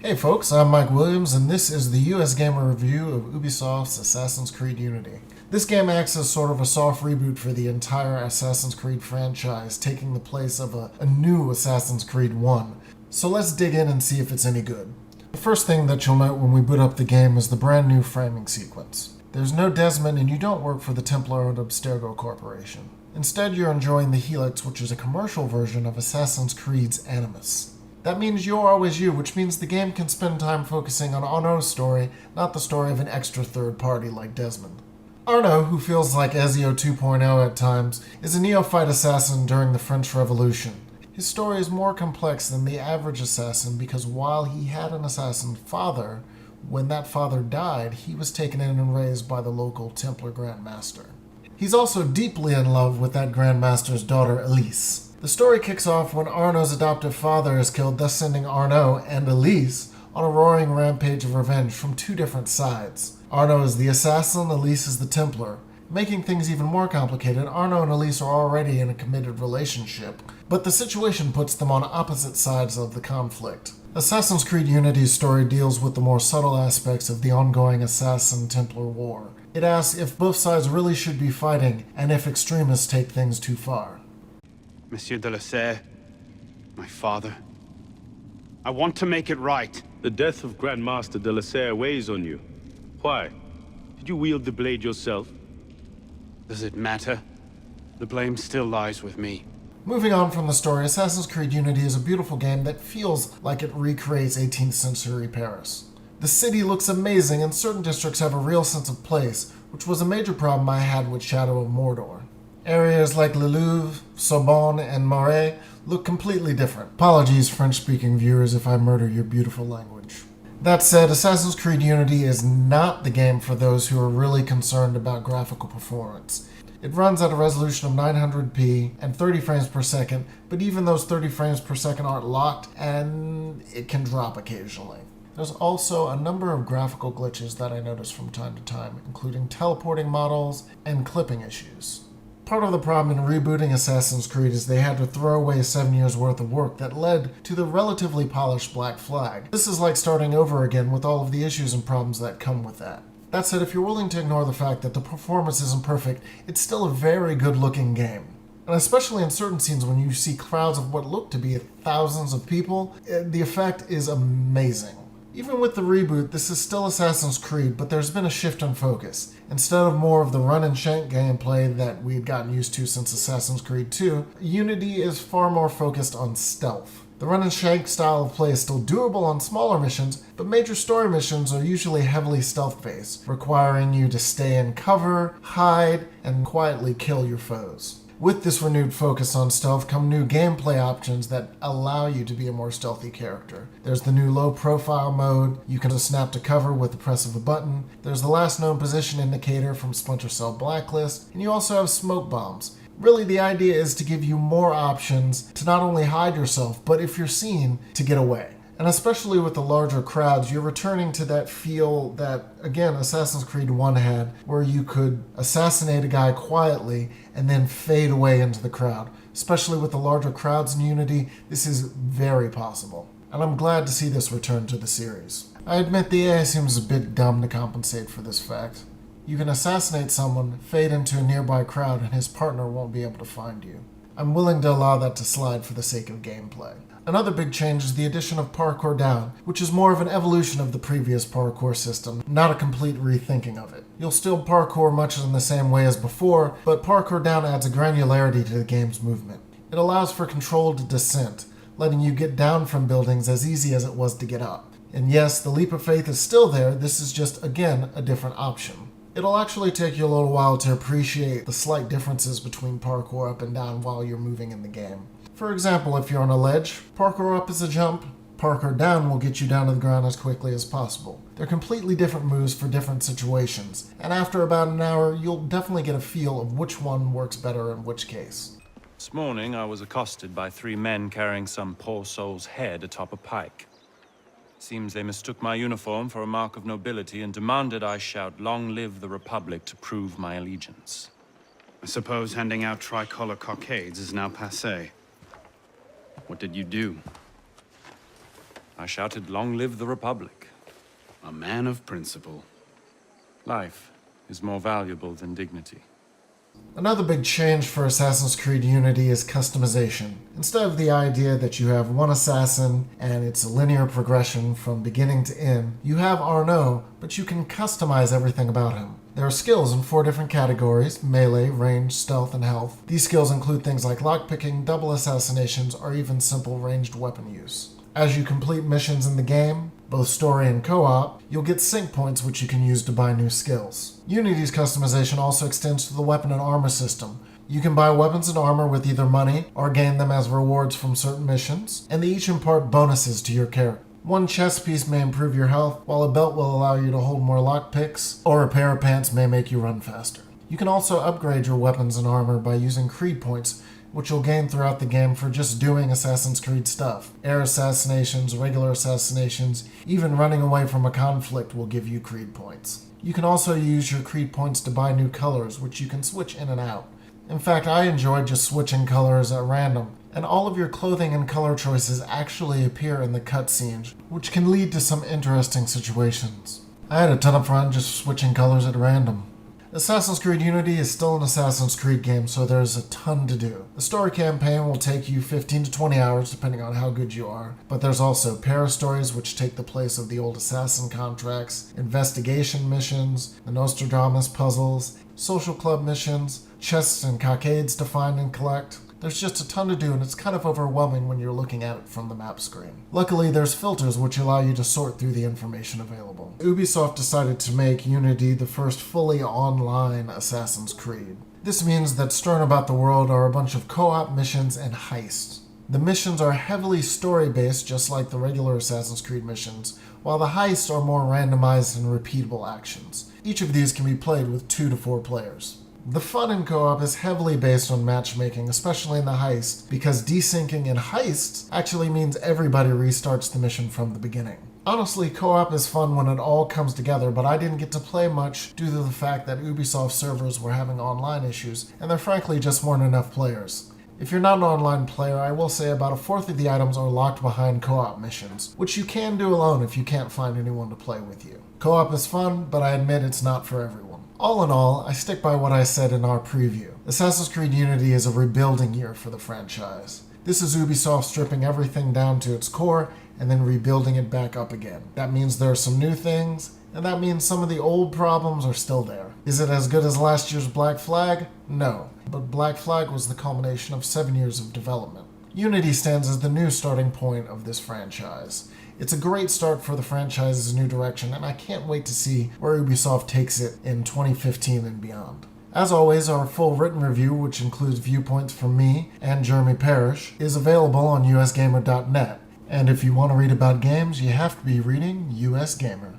Hey folks, I'm Mike Williams, and this is the USgamer review of Ubisoft's Assassin's Creed Unity. This game acts as sort of a soft reboot for the entire Assassin's Creed franchise, taking the place of a new Assassin's Creed 1. So let's dig in and see if it's any good. The first thing that you'll note when we boot up the game is the brand new framing sequence. There's no Desmond, and you don't work for the Templar-owned Abstergo Corporation. Instead, you're enjoying the Helix, which is a commercial version of Assassin's Creed's Animus. That means you're always you, which means the game can spend time focusing on Arnaud's story, not the story of an extra third party like Desmond. Arnaud, who feels like Ezio 2.0 at times, is a neophyte assassin during the French Revolution. His story is more complex than the average assassin because while he had an assassin father, when that father died, he was taken in and raised by the local Templar Grand Master. He's also deeply in love with that Grand Master's daughter, Elise. The story kicks off when Arnaud's adoptive father is killed, thus sending Arnaud and Elise on a roaring rampage of revenge from two different sides. Arnaud is the assassin, Elise is the Templar. Making things even more complicated, Arnaud and Elise are already in a committed relationship, but the situation puts them on opposite sides of the conflict. Assassin's Creed Unity's story deals with the more subtle aspects of the ongoing Assassin-Templar war. It asks if both sides really should be fighting, and if extremists take things too far. Monsieur de la Serre, my father. I want to make it right. The death of Grand Master de la Serre weighs on you. Why? Did you wield the blade yourself? Does it matter? The blame still lies with me. Moving on from the story, Assassin's Creed Unity is a beautiful game that feels like it recreates 18th century Paris. The city looks amazing and certain districts have a real sense of place, which was a major problem I had with Shadow of Mordor. Areas like Le Louvre, Sorbonne, and Marais look completely different. Apologies, French-speaking viewers, if I murder your beautiful language. That said, Assassin's Creed Unity is not the game for those who are really concerned about graphical performance. It runs at a resolution of 900p and 30 frames per second, but even those 30 frames per second aren't locked, and it can drop occasionally. There's also a number of graphical glitches that I notice from time to time, including teleporting models and clipping issues. Part of the problem in rebooting Assassin's Creed is they had to throw away 7 years worth of work that led to the relatively polished Black Flag. This is like starting over again with all of the issues and problems that come with that. That said, if you're willing to ignore the fact that the performance isn't perfect, it's still a very good looking game. And especially in certain scenes when you see crowds of what look to be thousands of people, the effect is amazing. Even with the reboot, this is still Assassin's Creed, but there's been a shift in focus. Instead of more of the run and shank gameplay that we've gotten used to since Assassin's Creed 2, Unity is far more focused on stealth. The run and shank style of play is still doable on smaller missions, but major story missions are usually heavily stealth-based, requiring you to stay in cover, hide, and quietly kill your foes. With this renewed focus on stealth come new gameplay options that allow you to be a more stealthy character. There's the new low profile mode, you can snap to cover with the press of a button, there's the last known position indicator from Splinter Cell Blacklist, and you also have smoke bombs. Really, the idea is to give you more options to not only hide yourself, but if you're seen, to get away. And especially with the larger crowds, you're returning to that feel that, again, Assassin's Creed 1 had, where you could assassinate a guy quietly and then fade away into the crowd. Especially with the larger crowds in Unity, this is very possible. And I'm glad to see this return to the series. I admit the AI seems a bit dumb to compensate for this fact. You can assassinate someone, fade into a nearby crowd, and his partner won't be able to find you. I'm willing to allow that to slide for the sake of gameplay. Another big change is the addition of Parkour Down, which is more of an evolution of the previous parkour system, not a complete rethinking of it. You'll still parkour much in the same way as before, but Parkour Down adds a granularity to the game's movement. It allows for controlled descent, letting you get down from buildings as easy as it was to get up. And yes, the leap of faith is still there, this is just, again, a different option. It'll actually take you a little while to appreciate the slight differences between parkour up and down while you're moving in the game. For example, if you're on a ledge, parkour up is a jump, parkour down will get you down to the ground as quickly as possible. They're completely different moves for different situations, and after about an hour, you'll definitely get a feel of which one works better in which case. This morning, I was accosted by 3 men carrying some poor soul's head atop a pike. Seems they mistook my uniform for a mark of nobility and demanded I shout, "Long live the Republic," to prove my allegiance. I suppose handing out tricolor cockades is now passé. What did you do? I shouted, "Long live the Republic." A man of principle. Life is more valuable than dignity. Another big change for Assassin's Creed Unity is customization. Instead of the idea that you have one assassin and it's a linear progression from beginning to end, you have Arnaud, but you can customize everything about him. There are skills in 4 different categories: melee, range, stealth, and health. These skills include things like lockpicking, double assassinations, or even simple ranged weapon use. As you complete missions in the game, both story and co-op, you'll get sync points which you can use to buy new skills. Unity's customization also extends to the weapon and armor system. You can buy weapons and armor with either money or gain them as rewards from certain missions, and they each impart bonuses to your character. One chest piece may improve your health, while a belt will allow you to hold more lockpicks, or a pair of pants may make you run faster. You can also upgrade your weapons and armor by using Creed points, which you'll gain throughout the game for just doing Assassin's Creed stuff. Air assassinations, regular assassinations, even running away from a conflict will give you Creed points. You can also use your Creed points to buy new colors, which you can switch in and out. In fact, I enjoyed just switching colors at random, and all of your clothing and color choices actually appear in the cutscenes, which can lead to some interesting situations. I had a ton of fun just switching colors at random. Assassin's Creed Unity is still an Assassin's Creed game, so there's a ton to do. The story campaign will take you 15 to 20 hours depending on how good you are, but there's also para-stories which take the place of the old Assassin contracts, investigation missions, the Nostradamus puzzles, social club missions, chests and cockades to find and collect. There's just a ton to do, and it's kind of overwhelming when you're looking at it from the map screen. Luckily, there's filters which allow you to sort through the information available. Ubisoft decided to make Unity the first fully online Assassin's Creed. This means that strewn about the world are a bunch of co-op missions and heists. The missions are heavily story-based, just like the regular Assassin's Creed missions, while the heists are more randomized and repeatable actions. Each of these can be played with 2 to 4 players. The fun in co-op is heavily based on matchmaking, especially in the heist, because desyncing in heists actually means everybody restarts the mission from the beginning. Honestly, co-op is fun when it all comes together, but I didn't get to play much due to the fact that Ubisoft servers were having online issues, and there frankly just weren't enough players. If you're not an online player, I will say about 1/4 of the items are locked behind co-op missions, which you can do alone if you can't find anyone to play with you. Co-op is fun, but I admit it's not for everyone. All in all, I stick by what I said in our preview. Assassin's Creed Unity is a rebuilding year for the franchise. This is Ubisoft stripping everything down to its core and then rebuilding it back up again. That means there are some new things, and that means some of the old problems are still there. Is it as good as last year's Black Flag? No, but Black Flag was the culmination of 7 years of development. Unity stands as the new starting point of this franchise. It's a great start for the franchise's new direction, and I can't wait to see where Ubisoft takes it in 2015 and beyond. As always, our full written review, which includes viewpoints from me and Jeremy Parrish, is available on USgamer.net. And if you want to read about games, you have to be reading USgamer.